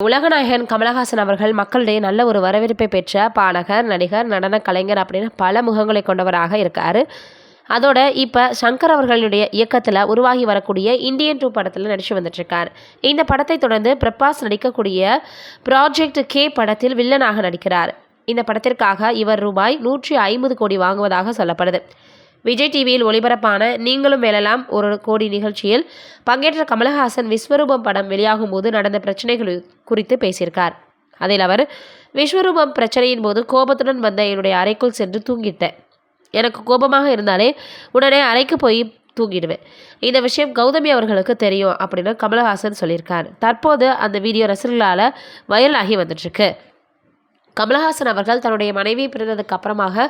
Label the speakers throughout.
Speaker 1: உலகநாயகன் கமலஹாசன் அவர்கள் மக்களிடையே நல்ல ஒரு வரவேற்பை பெற்ற பாடகர், நடிகர், நடன கலைஞர் அப்படின்னு பல முகங்களை கொண்டவராக இருக்கார். அதோட இப்போ சங்கர் அவர்களுடைய இயக்கத்தில் உருவாகி வரக்கூடிய இந்தியன் 2 படத்தில் நடித்து வந்துட்டுருக்கார். இந்த படத்தை தொடர்ந்து பிரபாஸ் நடிக்கக்கூடிய ப்ராஜெக்ட் கே படத்தில் வில்லனாக நடிக்கிறார். இந்த படத்திற்காக இவர் ரூபாய் 150 கோடி வாங்குவதாக சொல்லப்படுது. விஜய் டிவியில் ஒளிபரப்பான நீங்களும் வெல்லலாம் 1 கோடி நிகழ்ச்சியில் பங்கேற்ற கமலஹாசன் விஸ்வரூபம் படம் வெளியாகும் போது நடந்த பிரச்சனைகள் குறித்து பேசியிருக்கார். அதில் அவர், விஸ்வரூபம் பிரச்சனையின் போது கோபத்துடன் வந்த என்னுடைய அறைக்குள் சென்று தூங்கிட்டேன். எனக்கு கோபமாக இருந்தாலே உடனே அறைக்கு போய் தூங்கிடுவேன். இந்த விஷயம் கௌதமி அவர்களுக்கு தெரியும் அப்படின்னு கமலஹாசன் சொல்லியிருக்கார். தற்போது அந்த வீடியோ ரசிகர்களால் வைரலாகி வந்துட்டுருக்கு. கமலஹாசன் அவர்கள் தன்னுடைய மனைவி பிறந்ததுக்கு அப்புறமாக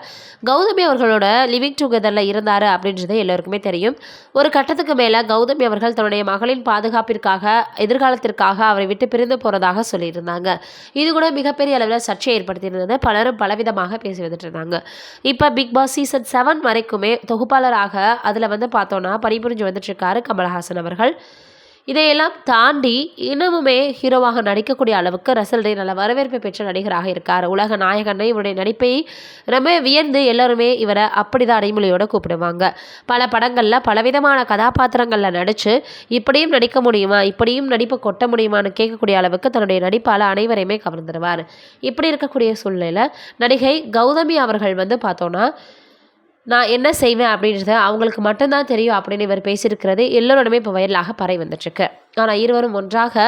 Speaker 1: கௌதமி அவர்களோட லிவிங் டுகெதரில் இருந்தார் அப்படின்றது எல்லோருக்குமே தெரியும். ஒரு கட்டத்துக்கு மேலே கௌதமி அவர்கள் தன்னுடைய மகளின் பாதுகாப்பிற்காக, எதிர்காலத்திற்காக அவரை விட்டு பிரிந்து போகிறதாக சொல்லியிருந்தாங்க. இது கூட மிகப்பெரிய அளவில் சர்ச்சை ஏற்படுத்தியிருந்தது. பலரும் பலவிதமாக பேசி வந்துட்டு இருந்தாங்க. இப்போ பிக் பாஸ் சீசன் 7 வரைக்குமே தொகுப்பாளராக அதில் பார்த்தோன்னா பணிபுரிஞ்சு வந்துட்டுருக்காரு கமலஹாசன் அவர்கள். இதையெல்லாம் தாண்டி இன்னமுமே ஹீரோவாக நடிக்கக்கூடிய அளவுக்கு ரசிகர்களிடையே நல்ல வரவேற்பை பெற்ற நடிகராக இருக்கார். உலக நாயகனை இவருடைய நடிப்பை ரொம்ப வியந்து எல்லாருமே இவரை அப்படிதான் அடைமொழியோடு கூப்பிடுவாங்க. பல படங்களில் பலவிதமான கதாபாத்திரங்களில் நடித்து இப்படியும் நடிக்க முடியுமா, இப்படியும் நடிப்பை கொட்ட முடியுமான்னு கேட்கக்கூடிய அளவுக்கு தன்னுடைய நடிப்பால் அனைவரையுமே கவர்ந்துடுவார். இப்படி இருக்கக்கூடிய சூழ்நிலையில் நடிகை கௌதமி அவர்கள் பார்த்தோன்னா, நான் என்ன செய்வேன் அப்படின்றது அவங்களுக்கு மட்டும்தான் தெரியும் அப்படின்னு இவர் பேசியிருக்கிறது எல்லோருடமே இப்போ வைரலாக பரவி வந்துட்டுருக்கு. ஆனால் இருவரும் ஒன்றாக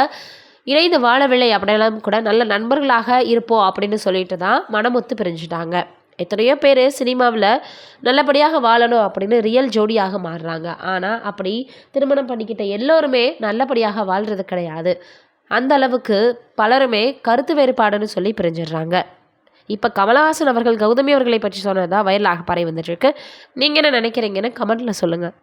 Speaker 1: இணைந்து வாழவில்லை அப்படின்னாலும் கூட நல்ல நண்பர்களாக இருப்போம் அப்படின்னு சொல்லிட்டு தான் மனமொத்து பிரிஞ்சுட்டாங்க. எத்தனையோ பேர் சினிமாவில் நல்லபடியாக வாழணும் அப்படின்னு ரியல் ஜோடியாக மாறுறாங்க. ஆனால் அப்படி திருமணம் பண்ணிக்கிட்ட எல்லோருமே நல்லபடியாக வாழ்கிறது கிடையாது. அந்த அளவுக்கு பலருமே கருத்து வேறுபாடுன்னு சொல்லி பிரிஞ்சிடுறாங்க. இப்போ கமலஹாசன் அவர்கள் கௌதமி அவர்களை பற்றி சொன்னதா வைரலாக பரவி வந்துட்டுருக்கு. நீங்கள் என்ன நினைக்கிறீங்கன்னு கமெண்ட்டில் சொல்லுங்கள்.